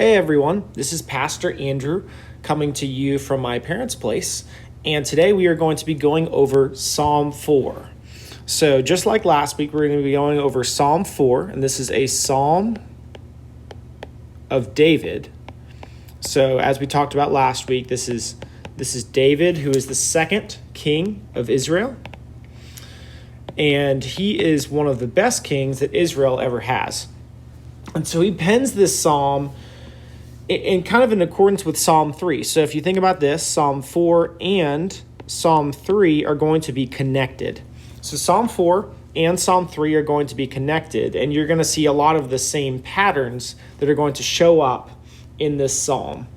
Hey everyone, this is Pastor Andrew coming to you from my parents' place, and today we are going to be going over Psalm 4. So just like last week, we're going to be going over Psalm 4, and this is a Psalm of David. So as we talked about last week, this is David, who is the second king of Israel, and he is one of the best kings that Israel ever has. And so he pens this psalm in kind of in accordance with Psalm 3. So if you think about this, Psalm 4 and Psalm 3 are going to be connected. So Psalm 4 and Psalm 3 are going to be connected, and you're going to see a lot of the same patterns that are going to show up in this psalm.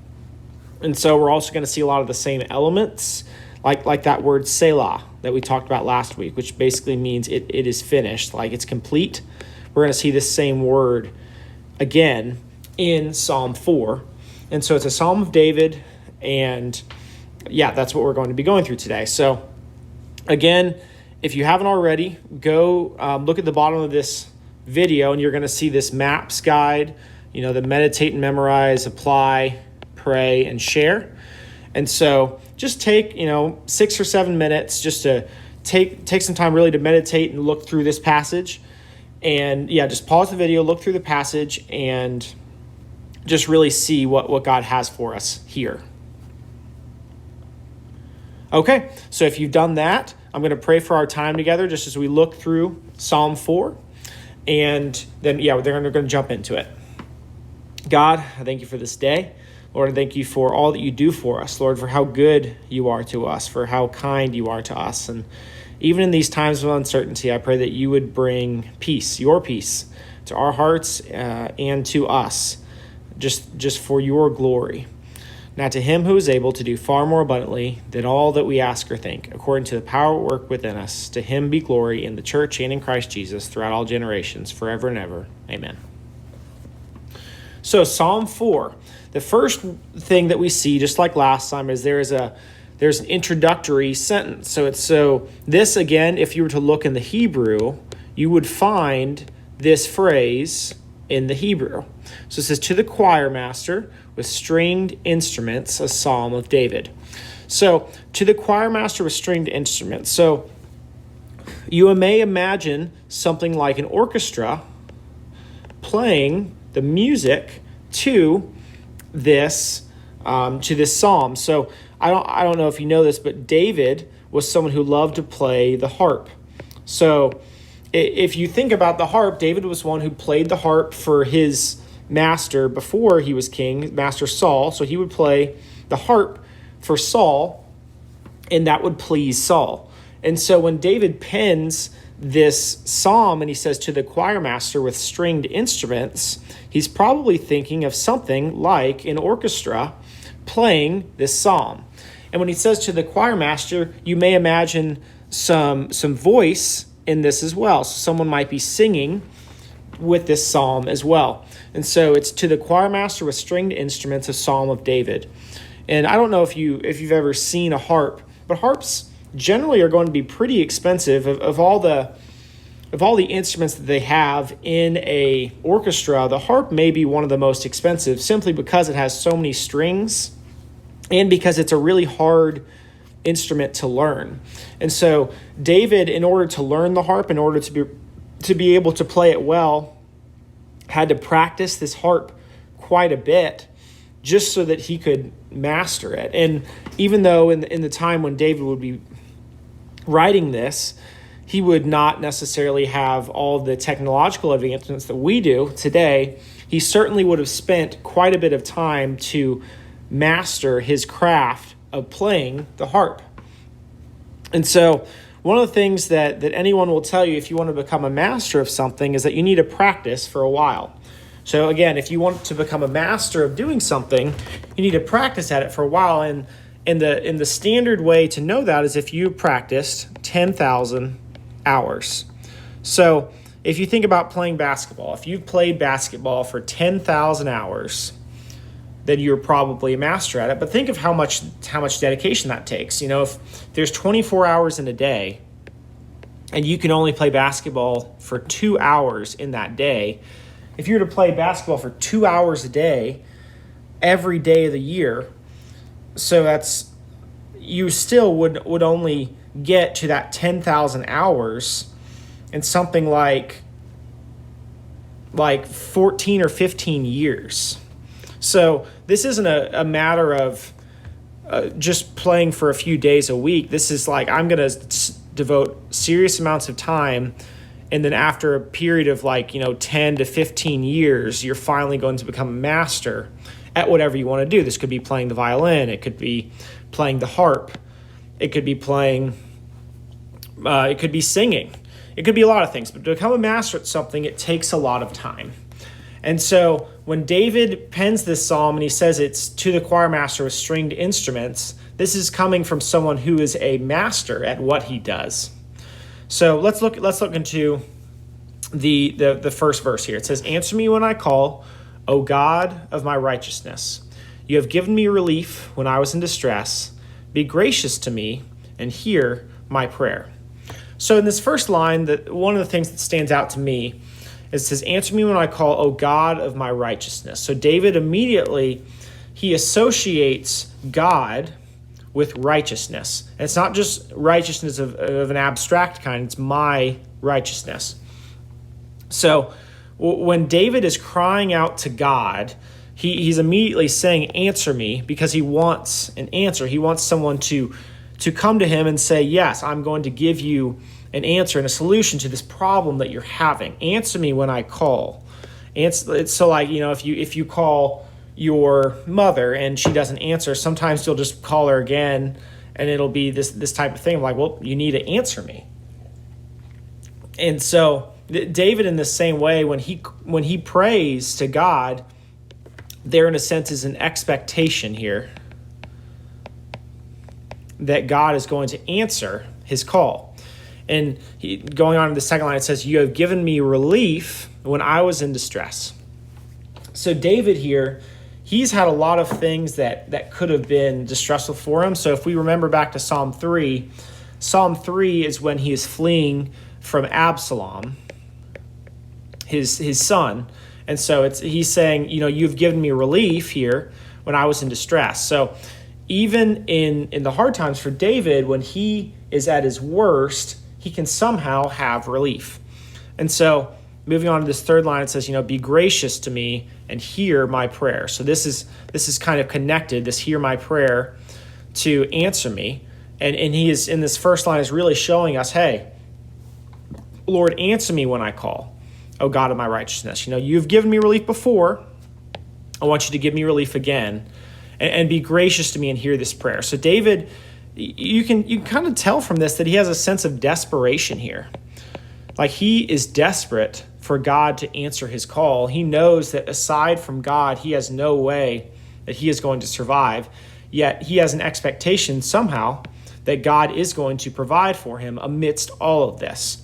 And so we're also going to see a lot of the same elements, like that word Selah that we talked about last week, which basically means it is finished, like it's complete. We're going to see this same word again in Psalm 4. And so it's a Psalm of David, and that's what we're going to be going through today. So again, if you haven't already, go look at the bottom of this video, and you're going to see this MAPS guide, the meditate and memorize, apply, pray, and share. And so just take 6 or 7 minutes just to take some time really to meditate and look through this passage. And just pause the video, look through the passage, and just really see what God has for us here. Okay, so if you've done that, I'm going to pray for our time together just as we look through Psalm 4. And then, we're going to jump into it. God, I thank you for this day. Lord, I thank you for all that you do for us. Lord, for how good you are to us, for how kind you are to us. And even in these times of uncertainty, I pray that you would bring peace, your peace, to our hearts and to us, just for your glory. Now to him who is able to do far more abundantly than all that we ask or think, according to the power at work within us, to him be glory in the church and in Christ Jesus throughout all generations, forever and ever. Amen. So Psalm 4, the first thing that we see, just like last time, is there's an introductory sentence. So this, again, if you were to look in the Hebrew, you would find this phrase in the Hebrew. So it says, to the choir master with stringed instruments, a psalm of David. So to the choir master with stringed instruments. So you may imagine something like an orchestra playing the music to this psalm. So I don't know if you know this, but David was someone who loved to play the harp. So if you think about the harp, David was one who played the harp for his master before he was king, Master Saul. So he would play the harp for Saul, and that would please Saul. And so when David pens this psalm and he says to the choir master with stringed instruments, he's probably thinking of something like an orchestra playing this psalm. And when he says to the choir master, you may imagine some voice in this as well. So someone might be singing with this psalm as well. And so it's to the choir master with stringed instruments, a psalm of David. And I don't know if you've ever seen a harp, but harps generally are going to be pretty expensive. Of all the instruments that they have in a orchestra, the harp may be one of the most expensive simply because it has so many strings and because it's a really hard instrument to learn. And so David, in order to learn the harp, in order to be able to play it well, had to practice this harp quite a bit just so that he could master it. And even though in the time when David would be writing this, he would not necessarily have all the technological advancements that we do today, he certainly would have spent quite a bit of time to master his craft of playing the harp. And so one of the things that anyone will tell you if you want to become a master of something is that you need to practice for a while. So again, if you want to become a master of doing something, you need to practice at it for a while. And in the standard way to know that is if you practiced 10,000 hours. So if you think about playing basketball, if you've played basketball for 10,000 hours, then you're probably a master at it. But think of how much dedication that takes. If there's 24 hours in a day and you can only play basketball for 2 hours in that day, if you were to play basketball for 2 hours a day, every day of the year. So you still would only get to that 10,000 hours in something like 14 or 15 years. So this isn't a matter of just playing for a few days a week. This is like, I'm going to devote serious amounts of time, and then after a period of 10 to 15 years, you're finally going to become a master at whatever you want to do. This could be playing the violin. It could be playing the harp. It could be it could be singing. It could be a lot of things. But to become a master at something, it takes a lot of time. And so when David pens this psalm and he says it's to the choir master with stringed instruments, this is coming from someone who is a master at what he does. So let's look into the first verse here. It says, "Answer me when I call, O God of my righteousness. You have given me relief when I was in distress. Be gracious to me and hear my prayer." So in this first line, one of the things that stands out to me is it says, "Answer me when I call, O God of my righteousness." So David immediately, he associates God with righteousness. And it's not just righteousness of an abstract kind, it's my righteousness. So when David is crying out to God, he's immediately saying, "Answer me," because he wants an answer. He wants someone to come to him and say, "Yes, I'm going to give you an answer and a solution to this problem that you're having. Answer me when I call." It's so if you call your mother and she doesn't answer, sometimes you'll just call her again and it'll be this type of thing. I'm like, well, you need to answer me. And so David, in the same way, when he prays to God, there in a sense is an expectation here that God is going to answer his call. And going on to the second line, it says, "You have given me relief when I was in distress." So David here, he's had a lot of things that could have been distressful for him. So if we remember back to Psalm 3 is when he is fleeing from Absalom, his son. And so he's saying, "You've given me relief here when I was in distress." So even in the hard times for David, when he is at his worst, he can somehow have relief. And so moving on to this third line, it says, "Be gracious to me and hear my prayer." So this is kind of connected, this "hear my prayer" to "answer me." And he is, in this first line, is really showing us, hey, Lord, answer me when I call, O God of my righteousness. You've given me relief before. I want you to give me relief again, and be gracious to me and hear this prayer. So David, you can kind of tell from this that he has a sense of desperation here. Like, he is desperate for God to answer his call. He knows that aside from God, he has no way that he is going to survive. Yet he has an expectation somehow that God is going to provide for him amidst all of this.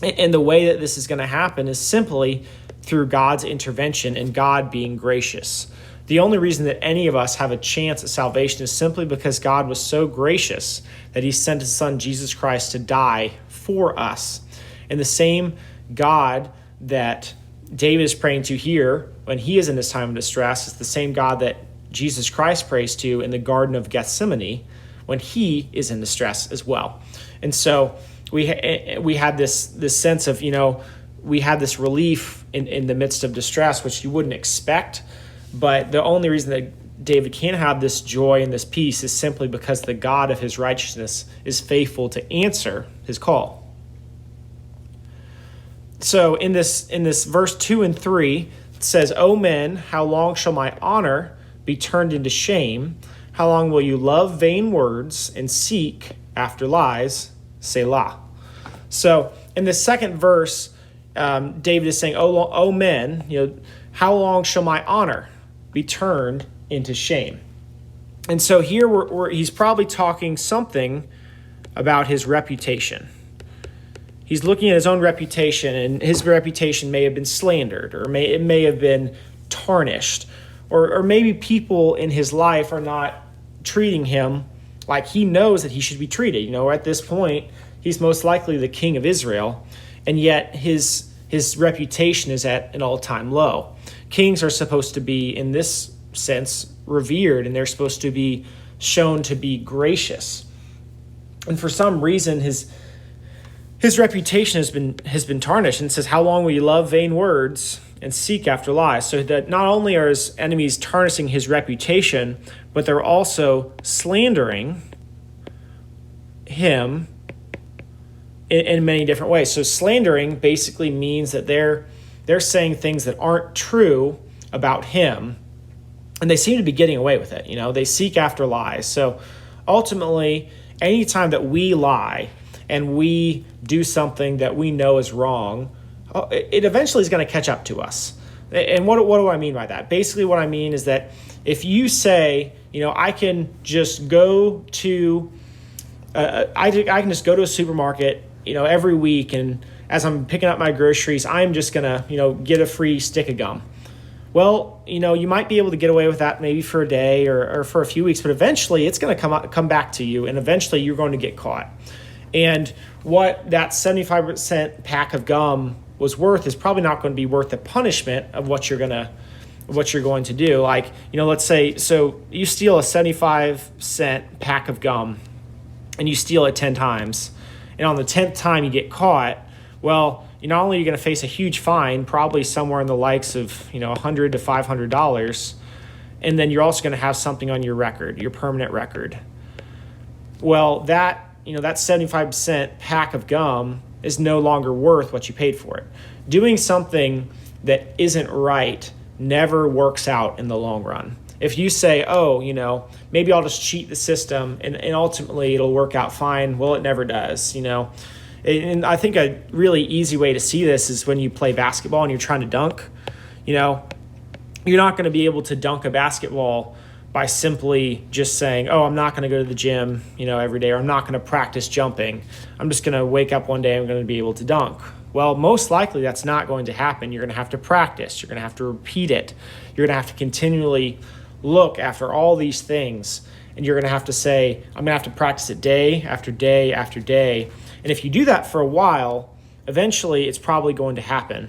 And the way that this is going to happen is simply through God's intervention and God being gracious. The only reason that any of us have a chance at salvation is simply because God was so gracious that he sent his son, Jesus Christ, to die for us. And the same God that David is praying to here when he is in this time of distress is the same God that Jesus Christ prays to in the Garden of Gethsemane when he is in distress as well. And so we had this sense of, we had this relief in the midst of distress, which you wouldn't expect. But the only reason that David can have this joy and this peace is simply because the God of his righteousness is faithful to answer his call. So in this verse 2 and 3, it says, "O men, how long shall my honor be turned into shame? How long will you love vain words and seek after lies? Selah." So in the second verse, David is saying, "O men, how long shall my honor be turned into shame?" And so here he's probably talking something about his reputation. He's looking at his own reputation, and his reputation may have been slandered, or it may have been tarnished, or maybe people in his life are not treating him like he knows that he should be treated. At this point, he's most likely the king of Israel, and yet his reputation is at an all-time low. Kings are supposed to be, in this sense revered, and they're supposed to be shown to be gracious. And for some reason, his reputation has been tarnished. And it says, how long will you love vain words and seek after lies? So that not only are his enemies tarnishing his reputation, but they're also slandering him in many different ways. So slandering basically means that they're saying things that aren't true about him, and they seem to be getting away with it. They seek after lies. So ultimately, anytime that we lie and we do something that we know is wrong, it eventually is going to catch up to us. And what do I mean by that? Basically, what I mean is that if you say, I can just go to I can just go to a supermarket, every week, and as I'm picking up my groceries, I'm just gonna, get a free stick of gum. Well, you might be able to get away with that maybe for a day or for a few weeks, but eventually it's going to come back to you, and eventually you're going to get caught. And what that 75% pack of gum was worth is probably not going to be worth the punishment of what you're going to do. Like, let's say, so you steal a 75-cent pack of gum and you steal it 10 times. And on the 10th time you get caught, well, not only are you going to face a huge fine, probably somewhere in the likes of, $100 to $500, and then you're also going to have something on your record, your permanent record. Well, that 75% pack of gum is no longer worth what you paid for it. Doing something that isn't right never works out in the long run. If you say, maybe I'll just cheat the system and ultimately it'll work out fine, well, it never does, And I think a really easy way to see this is when you play basketball and you're trying to dunk. You're not going to be able to dunk a basketball by simply just saying, I'm not going to go to the gym, every day, or I'm not going to practice jumping. I'm just going to wake up one day and I'm going to be able to dunk. Well, most likely that's not going to happen. You're going to have to practice. You're going to have to repeat it. You're going to have to continually look after all these things. And you're going to have to say, I'm going to have to practice it day after day after day. And if you do that for a while, eventually it's probably going to happen.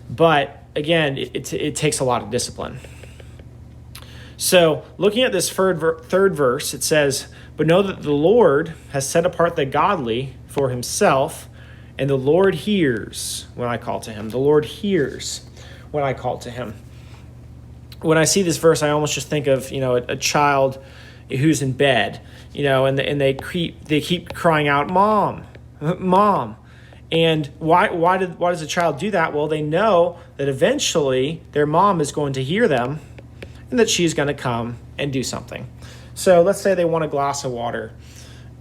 But again, it takes a lot of discipline. So looking at this third verse, it says, but know that the Lord has set apart the godly for himself, and the Lord hears when I call to him. The Lord hears when I call to him. When I see this verse, I almost just think of, a child who's in bed, and they keep crying out, Mom, Mom. And why does a child do that? Well, they know that eventually their mom is going to hear them and that she's going to come and do something. So let's say they want a glass of water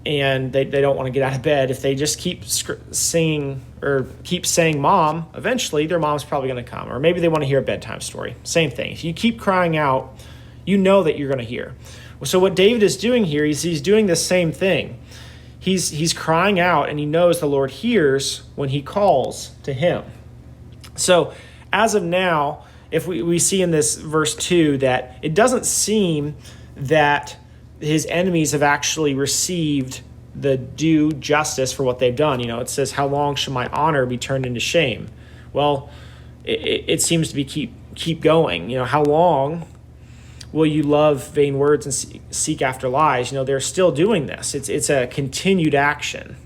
and they don't want to get out of bed. If they just keep singing or keep saying Mom, eventually their mom's probably going to come. Or maybe they want to hear a bedtime story. Same thing. If you keep crying out, you know that you're going to hear. So what David is doing here, he's doing the same thing. He's crying out, and he knows the Lord hears when he calls to him. So as of now, if we see in this verse 2 that it doesn't seem that his enemies have actually received the due justice for what they've done. It says, how long shall my honor be turned into shame? Well, it seems to be keep going. How long will you love vain words and seek after lies? They're still doing this. It's a continued action.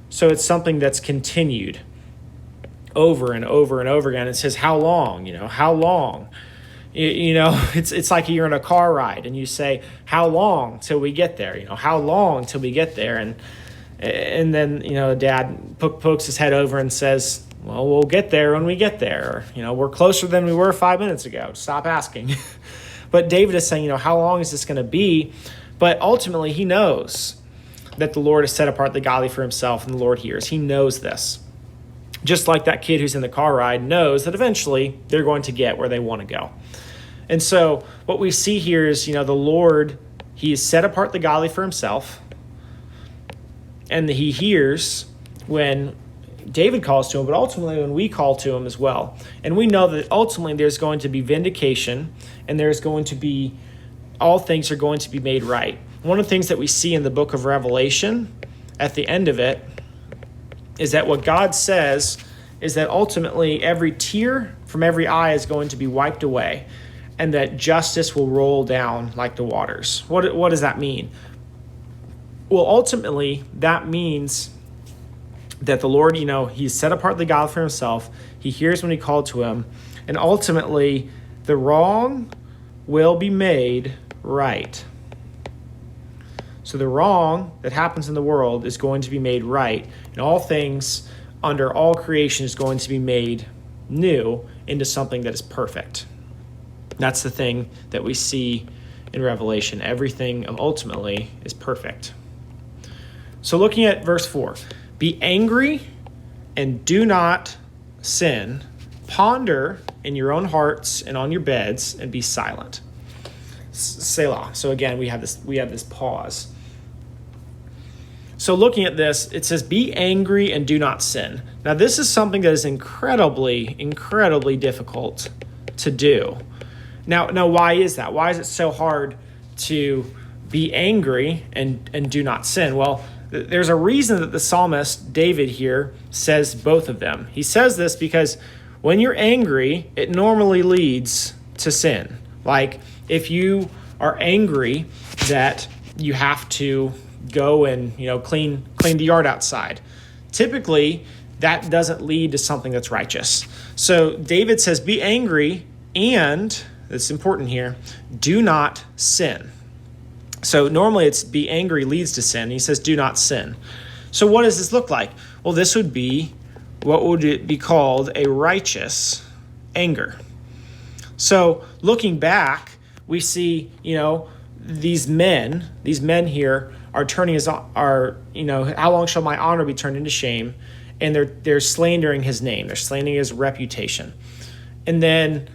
So it's something that's continued over and over and over again. It says, how long? How long? It's like you're in a car ride and you say, how long till we get there? How long till we get there? And then, Dad pokes his head over and says, well, we'll get there when we get there. Or, we're closer than we were 5 minutes ago. Stop asking. But David is saying, how long is this going to be? But ultimately, he knows that the Lord has set apart the godly for himself, and the Lord hears. He knows this. Just like that kid who's in the car ride knows that eventually they're going to get where they want to go. And so what we see here is, the Lord, he has set apart the godly for himself, and he hears when David calls to him, but ultimately when we call to him as well. And we know that ultimately there's going to be vindication, and there's going to be, all things are going to be made right. One of the things that we see in the book of Revelation at the end of it is that what God says is that ultimately every tear from every eye is going to be wiped away. and that justice will roll down like the waters. What does that mean? Well, ultimately, that means that the Lord, he's set apart the God for himself. He hears when he called to him. And ultimately, the wrong will be made right. So the wrong that happens in the world is going to be made right. And all things under all creation is going to be made new into something that is perfect. That's the thing that we see in Revelation. Everything ultimately is perfect. So looking at verse 4, be angry and do not sin. Ponder in your own hearts and on your beds and be silent. Selah. So again, we have this pause. So looking at this, it says, be angry and do not sin. Now, this is something that is incredibly, incredibly difficult to do. Now, why is that? Why is it so hard to be angry and do not sin? Well, there's a reason that the psalmist, David here, says both of them. He says this because when you're angry, it normally leads to sin. Like if you are angry that you have to go and clean the yard outside, typically that doesn't lead to something that's righteous. So David says, be angry and, it's important here, do not sin. So normally it's be angry leads to sin. He says, do not sin. So what does this look like? Well, this would be, what would it be called? A righteous anger. So looking back, we see, these men here are turning how long shall my honor be turned into shame? And they're slandering his name. They're slandering his reputation. And then,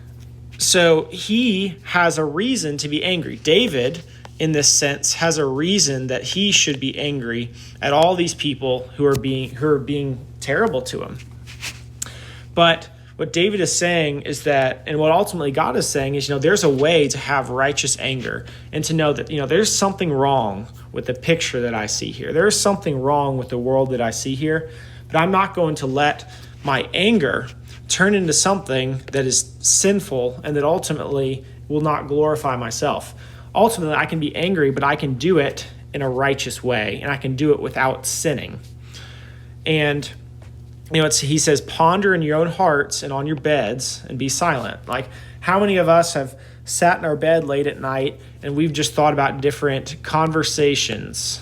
so he has a reason to be angry. David, in this sense, has a reason that he should be angry at all these people who are being terrible to him. But what David is saying is that, and what ultimately God is saying is, there's a way to have righteous anger and to know that, there's something wrong with the picture that I see here. There is something wrong with the world that I see here, but I'm not going to let my anger turn into something that is sinful and that ultimately will not glorify myself. Ultimately, I can be angry, but I can do it in a righteous way, and I can do it without sinning. And he says, ponder in your own hearts and on your beds and be silent. Like, how many of us have sat in our bed late at night and we've just thought about different conversations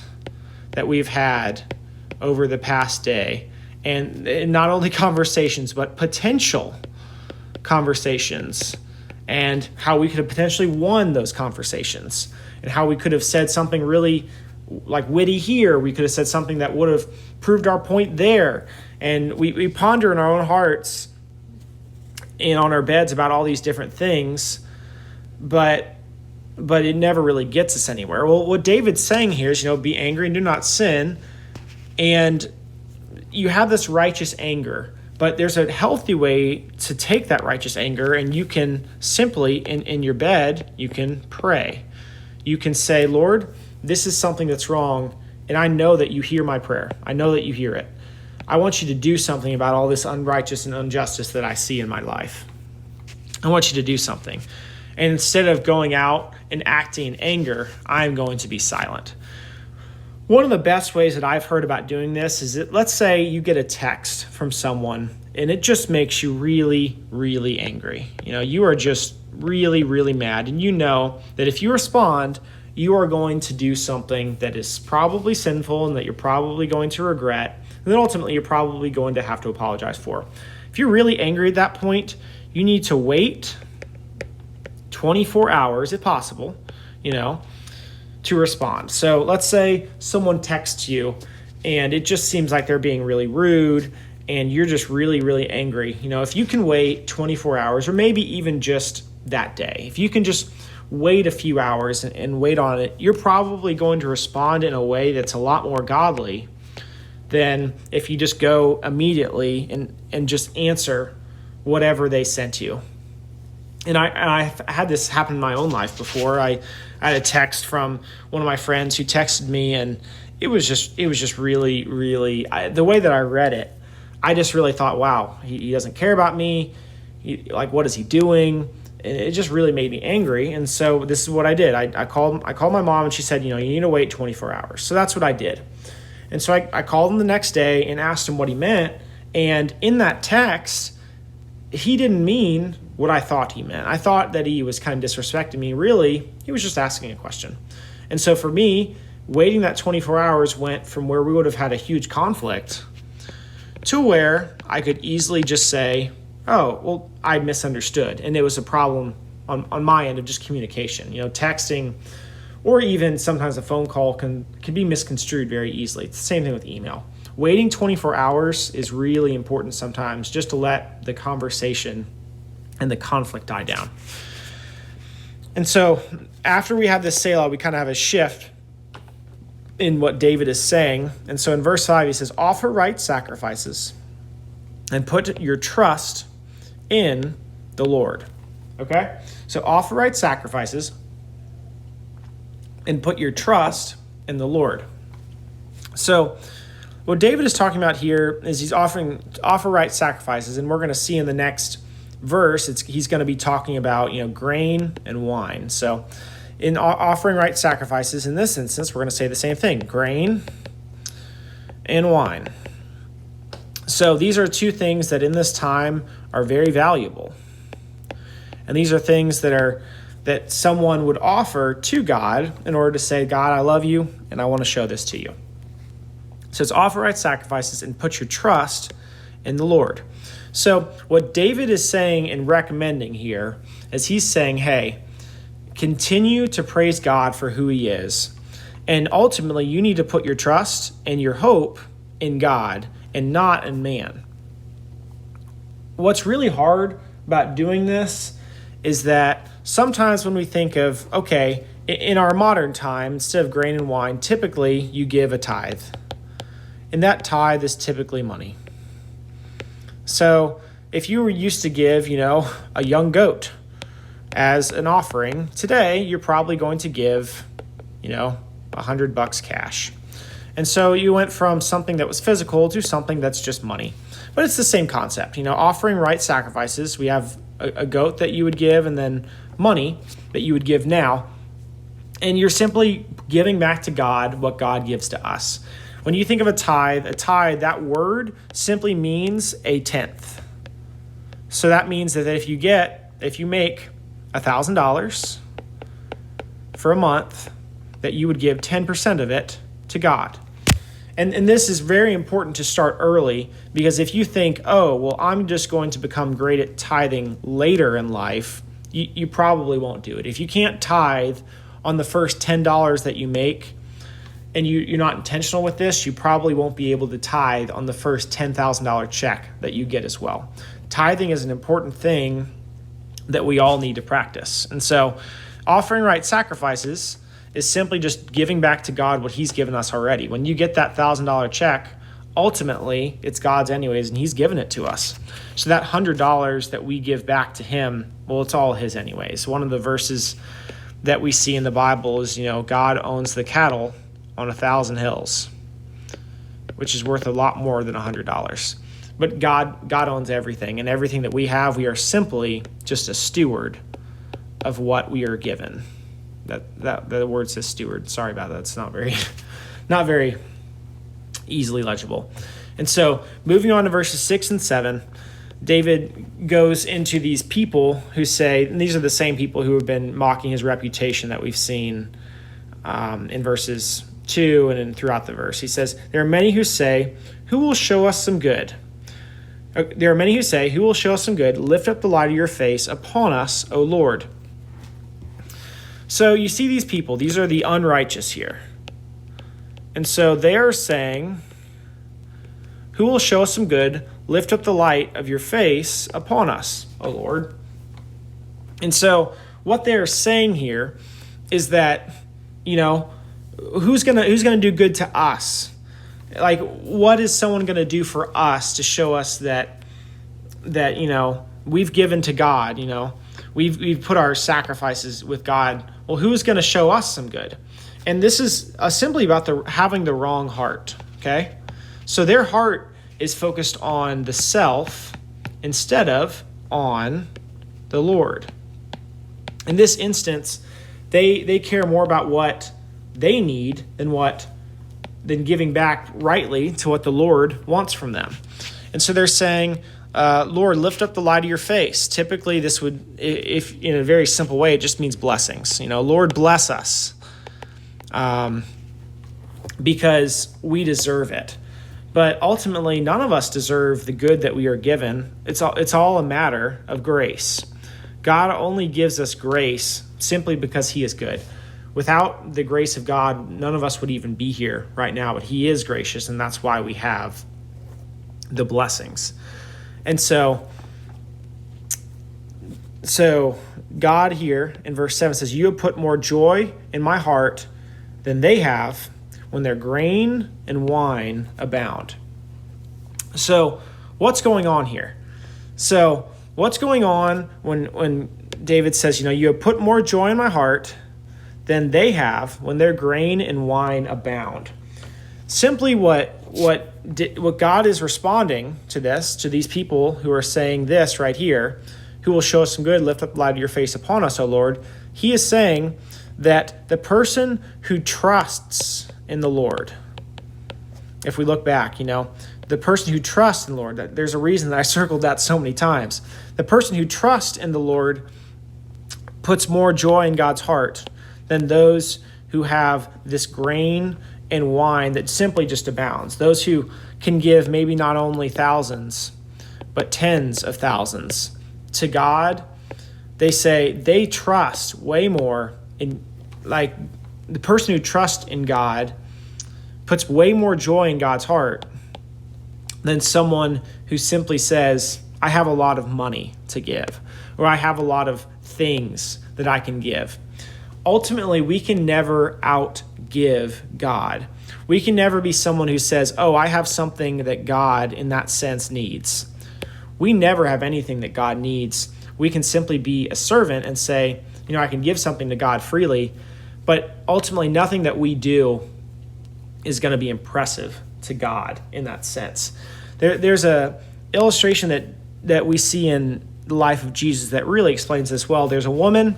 that we've had over the past day? And not only conversations, but potential conversations, and how we could have potentially won those conversations, and how we could have said something really like witty here. We could have said something that would have proved our point there. And we ponder in our own hearts and on our beds about all these different things, but it never really gets us anywhere. Well, what David's saying here is, be angry and do not sin. And you have this righteous anger, but there's a healthy way to take that righteous anger, and you can simply, in your bed, you can pray. You can say, Lord, this is something that's wrong, and I know that you hear my prayer. I know that you hear it. I want you to do something about all this unrighteous and injustice that I see in my life. I want you to do something. And instead of going out and acting in anger, I'm going to be silent. One of the best ways that I've heard about doing this is that, let's say you get a text from someone and it just makes you really, really angry. You are just really, really mad. And you know that if you respond, you are going to do something that is probably sinful and that you're probably going to regret. And then ultimately you're probably going to have to apologize for. If you're really angry at that point, you need to wait 24 hours, if possible, to respond. So let's say someone texts you and it just seems like they're being really rude and you're just really, really angry. If you can wait 24 hours or maybe even just that day, if you can just wait a few hours and wait on it, you're probably going to respond in a way that's a lot more godly than if you just go immediately and just answer whatever they sent you. And I've had this happen in my own life before. I had a text from one of my friends who texted me, and it was just really, really, the way that I read it, I just really thought, wow, he doesn't care about me. What is he doing? it just really made me angry. And so this is what I did. I called my mom, and she said, you need to wait 24 hours. So that's what I did. And so I called him the next day and asked him what he meant. And in that text, he didn't mean what I thought he meant. I thought that he was kind of disrespecting me. Really, he was just asking a question. And so for me, waiting that 24 hours went from where we would have had a huge conflict to where I could easily just say, oh, well, I misunderstood. And it was a problem on my end of just communication. Texting or even sometimes a phone call can be misconstrued very easily. It's the same thing with email. Waiting 24 hours is really important sometimes, just to let the conversation and the conflict die down. And so after we have this Selah, we kind of have a shift in what David is saying. And so in verse 5, he says, offer right sacrifices and put your trust in the Lord. Okay? So offer right sacrifices and put your trust in the Lord. So what David is talking about here is he's offer right sacrifices, and we're going to see in the next verse, he's going to be talking about grain and wine. So in offering right sacrifices, in this instance, we're going to say the same thing: grain and wine. So these are two things that in this time are very valuable, and these are things that someone would offer to God in order to say, God, I love you, and I want to show this to you. So it's offer right sacrifices and put your trust in the Lord. So what David is saying and recommending here is he's saying, hey, continue to praise God for who he is. And ultimately, you need to put your trust and your hope in God and not in man. What's really hard about doing this is that sometimes when we think of, okay, in our modern time, instead of grain and wine, typically you give a tithe. And that tithe is typically money. So if you were used to give, a young goat as an offering, today you're probably going to give, $100 cash. And so you went from something that was physical to something that's just money. But it's the same concept. Offering right sacrifices. We have a goat that you would give, and then money that you would give now. And you're simply giving back to God what God gives to us. When you think of a tithe, that word simply means a tenth. So that means that if you make $1,000 for a month, that you would give 10% of it to God. And this is very important to start early, because if you think, oh, well, I'm just going to become great at tithing later in life, you probably won't do it. If you can't tithe on the first $10 that you make, and you're not intentional with this, you probably won't be able to tithe on the first $10,000 check that you get as well. Tithing is an important thing that we all need to practice. And so offering right sacrifices is simply just giving back to God what he's given us already. When you get that $1,000 check, ultimately it's God's anyways, and he's given it to us. So that $100 that we give back to him, well, it's all his anyways. One of the verses that we see in the Bible is, God owns the cattle on 1,000 hills, which is worth a lot more than $100. But God owns everything, and everything that we have, we are simply just a steward of what we are given. That the word says steward. Sorry about that. It's not very easily legible. And so moving on to verses 6 and 7, David goes into these people who say, and these are the same people who have been mocking his reputation that we've seen in verses 2 and throughout the verse. He says, there are many who say, who will show us some good? There are many who say, who will show us some good? Lift up the light of your face upon us, O Lord. So you see these people, these are the unrighteous here. And so they are saying, who will show us some good? Lift up the light of your face upon us, O Lord. And so what they're saying here is that, who's gonna do good to us? Like, what is someone gonna do for us to show us that we've given to God? We've put our sacrifices with God. Well, who's gonna show us some good? And this is simply about having the wrong heart. Okay, so their heart is focused on the self instead of on the Lord. In this instance, they care more about what they need than giving back rightly to what the Lord wants from them. And so they're saying, Lord, lift up the light of your face. Typically, this would, if in a very simple way, it just means blessings. Lord, bless us, because we deserve it. But ultimately, none of us deserve the good that we are given. It's all a matter of grace. God only gives us grace simply because he is good. Without the grace of God, none of us would even be here right now, but he is gracious, and that's why we have the blessings. And so God here in verse 7 says, you have put more joy in my heart than they have when their grain and wine abound. So what's going on here? So what's going on when David says, you have put more joy in my heart than they have when their grain and wine abound? Simply what God is responding to these people who are saying this right here, who will show us some good, lift up the light of your face upon us, O Lord. He is saying that the person who trusts in the Lord, if we look back, the person who trusts in the Lord, there's a reason that I circled that so many times. The person who trusts in the Lord puts more joy in God's heart than those who have this grain and wine that simply just abounds. Those who can give maybe not only thousands, but tens of thousands to God. They say they trust way more in, like, the person who trusts in God puts way more joy in God's heart than someone who simply says, I have a lot of money to give, or I have a lot of things that I can give. Ultimately, we can never outgive God. We can never be someone who says, oh, I have something that God in that sense needs. We never have anything that God needs. We can simply be a servant and say, I can give something to God freely, but ultimately nothing that we do is going to be impressive to God in that sense. There's a illustration that we see in the life of Jesus that really explains this well. There's a woman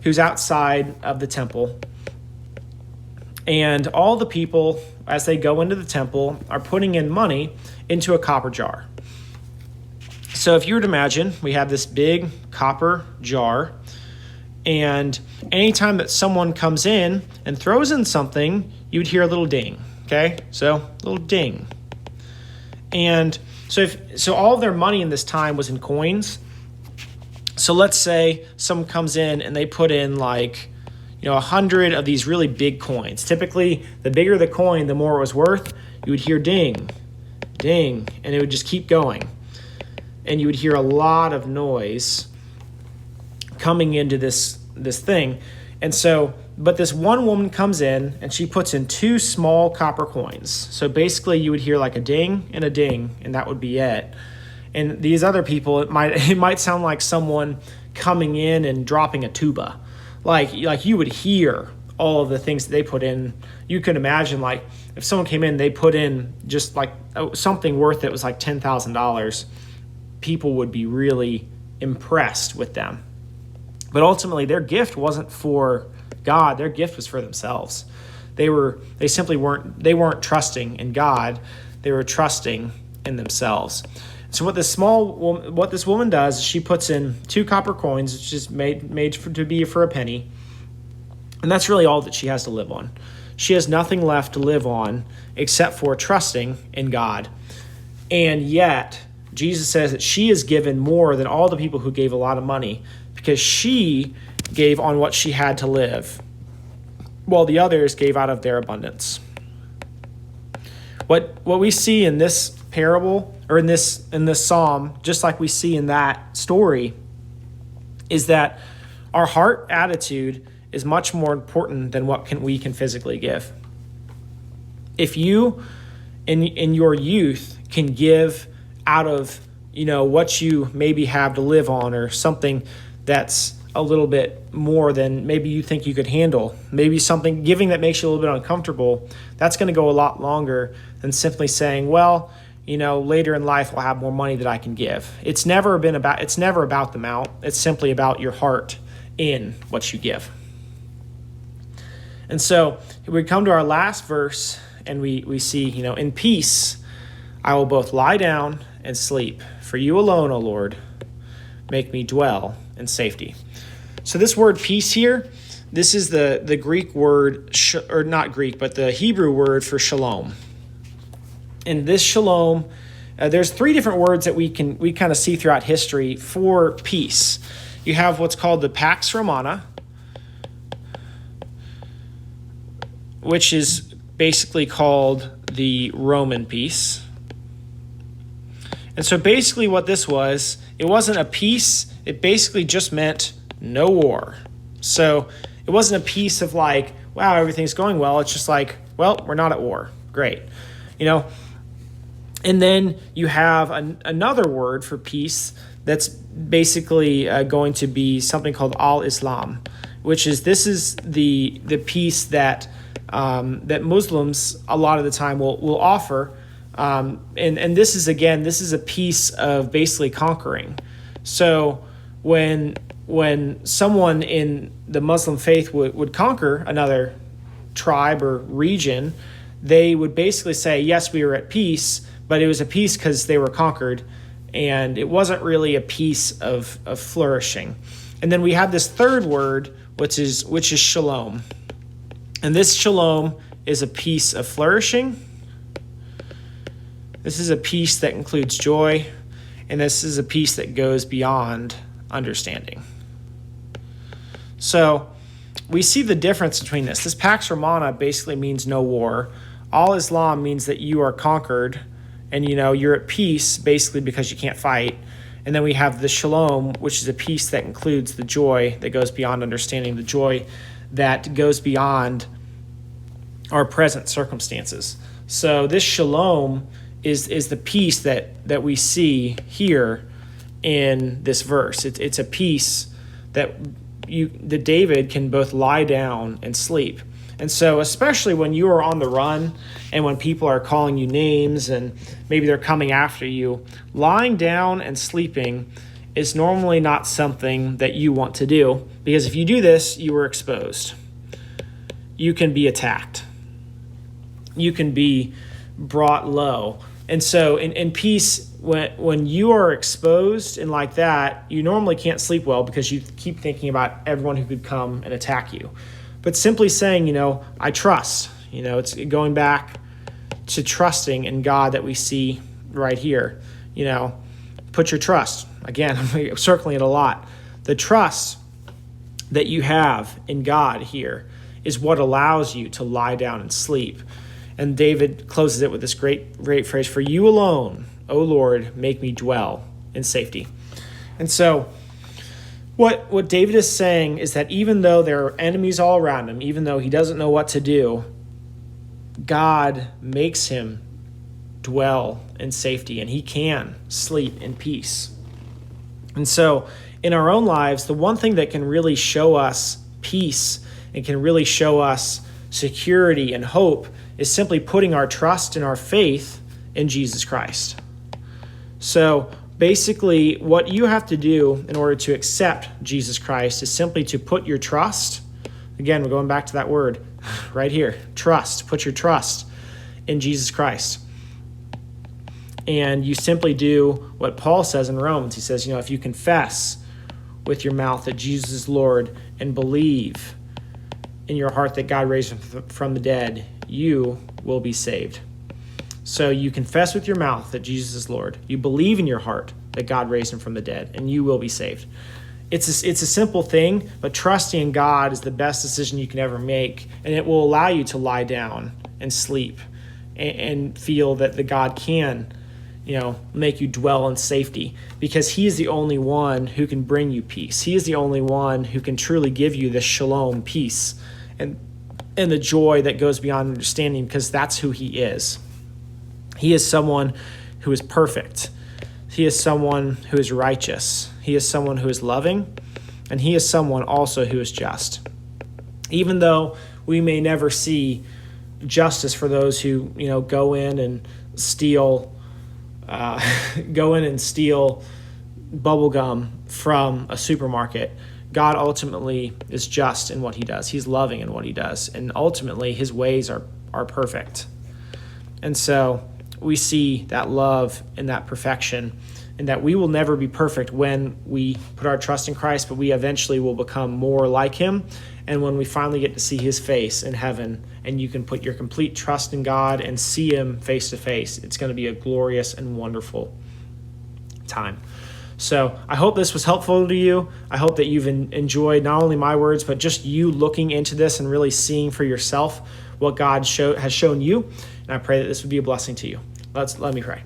who's outside of the temple, and all the people, as they go into the temple, are putting in money into a copper jar. So if you were to imagine, we have this big copper jar, and anytime that someone comes in and throws in something, you'd hear a little ding, okay? So a little ding. And so all of their money in this time was in coins. So let's say someone comes in and they put in 100 of these really big coins. Typically, the bigger the coin, the more it was worth. You would hear ding, ding, and it would just keep going. And you would hear a lot of noise coming into this thing. And so, but this one woman comes in and she puts in 2 small copper coins. So basically you would hear like a ding, and that would be it. And these other people, it might sound like someone coming in and dropping a tuba. Like you would hear all of the things that they put in. You could imagine, like, if someone came in, they put in just like something worth it was like $10,000, people would be really impressed with them. But ultimately, their gift wasn't for God. Their gift was for themselves. They weren't trusting in God. They were trusting in themselves. So what this woman does is she puts in 2 copper coins, which is made to be for a penny, and that's really all that she has to live on. She has nothing left to live on except for trusting in God. And yet, Jesus says that she is given more than all the people who gave a lot of money, because she gave on what she had to live, while the others gave out of their abundance. What we see in this parable, or in this psalm, just like we see in that story, is that our heart attitude is much more important than what we can physically give. If you, in your youth, can give out of what you maybe have to live on, or something that's a little bit more than maybe you think you could handle, maybe something giving that makes you a little bit uncomfortable, that's going to go a lot longer than simply saying, well, later in life I'll have more money that I can give. It's never about the amount. It's simply about your heart in what you give. And so we come to our last verse, and we see, in peace I will both lie down and sleep. For you alone, O Lord, make me dwell in safety. So this word peace here, this is the Greek word, or not Greek, but the Hebrew word for shalom. And this shalom, there's three different words that we kind of see throughout history for peace. You have what's called the Pax Romana, which is basically called the Roman peace. And so basically what this was, it wasn't a peace, it basically just meant no war. So it wasn't a peace of like, wow, everything's going well. It's just like, well, we're not at war. Great. And then you have another word for peace that's basically going to be something called al-Islam, which is the peace that Muslims a lot of the time will offer. And this is a piece of basically conquering. So when someone in the Muslim faith would conquer another tribe or region, they would basically say, yes, we were at peace, but it was a peace because they were conquered, and it wasn't really a peace of flourishing. And then we have this third word, which is shalom. And this shalom is a peace of flourishing. This is a peace that includes joy, and this is a peace that goes beyond understanding. So we see the difference between this. This Pax Romana basically means no war. Al-Islam means that you are conquered, and you're at peace basically because you can't fight. And then we have the shalom, which is a peace that includes the joy that goes beyond understanding, the joy that goes beyond our present circumstances. So this shalom is the peace that we see here in this verse. It's a peace that David can both lie down and sleep. And so especially when you are on the run and when people are calling you names and maybe they're coming after you, lying down and sleeping is normally not something that you want to do, because if you do this, you are exposed. You can be attacked. You can be brought low. And so in peace, when you are exposed and like that, you normally can't sleep well because you keep thinking about everyone who could come and attack you. But simply saying, I trust, it's going back to trusting in God that we see right here. Put your trust. Again, I'm circling it a lot. The trust that you have in God here is what allows you to lie down and sleep. And David closes it with this great phrase, for you alone, O Lord, make me dwell in safety. And so what David is saying is that even though there are enemies all around him, even though he doesn't know what to do, God makes him dwell in safety, and he can sleep in peace. And so in our own lives, the one thing that can really show us peace and can really show us security and hope is simply putting our trust and our faith in Jesus Christ. So basically, what you have to do in order to accept Jesus Christ is simply to put your trust, again, we're going back to that word right here, trust, put your trust in Jesus Christ. And you simply do what Paul says in Romans. He says, if you confess with your mouth that Jesus is Lord and believe in your heart that God raised him from the dead, you will be saved. So you confess with your mouth that Jesus is Lord. You believe in your heart that God raised him from the dead, and you will be saved. It's a simple thing, but trusting in God is the best decision you can ever make, and it will allow you to lie down and sleep and feel that the God can, make you dwell in safety, because he is the only one who can bring you peace. He is the only one who can truly give you this shalom, peace, and the joy that goes beyond understanding, because that's who he is. He is someone who is perfect. He is someone who is righteous. He is someone who is loving, and he is someone also who is just. Even though we may never see justice for those who, go in and steal bubble gum from a supermarket, God ultimately is just in what he does. He's loving in what he does. And ultimately, his ways are perfect. And so we see that love and that perfection, and that we will never be perfect when we put our trust in Christ, but we eventually will become more like him. And when we finally get to see his face in heaven, and you can put your complete trust in God and see him face to face, it's going to be a glorious and wonderful time. So I hope this was helpful to you. I hope that you've enjoyed not only my words, but just you looking into this and really seeing for yourself what God has shown you. And I pray that this would be a blessing to you. Let me pray.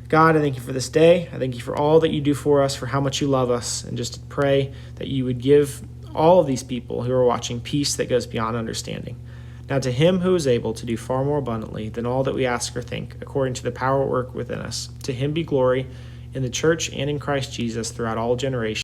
God, I thank you for this day. I thank you for all that you do for us, for how much you love us, and just pray that you would give all of these people who are watching peace that goes beyond understanding. Now to him who is able to do far more abundantly than all that we ask or think, according to the power at work within us, to him be glory in the church and in Christ Jesus throughout all generations.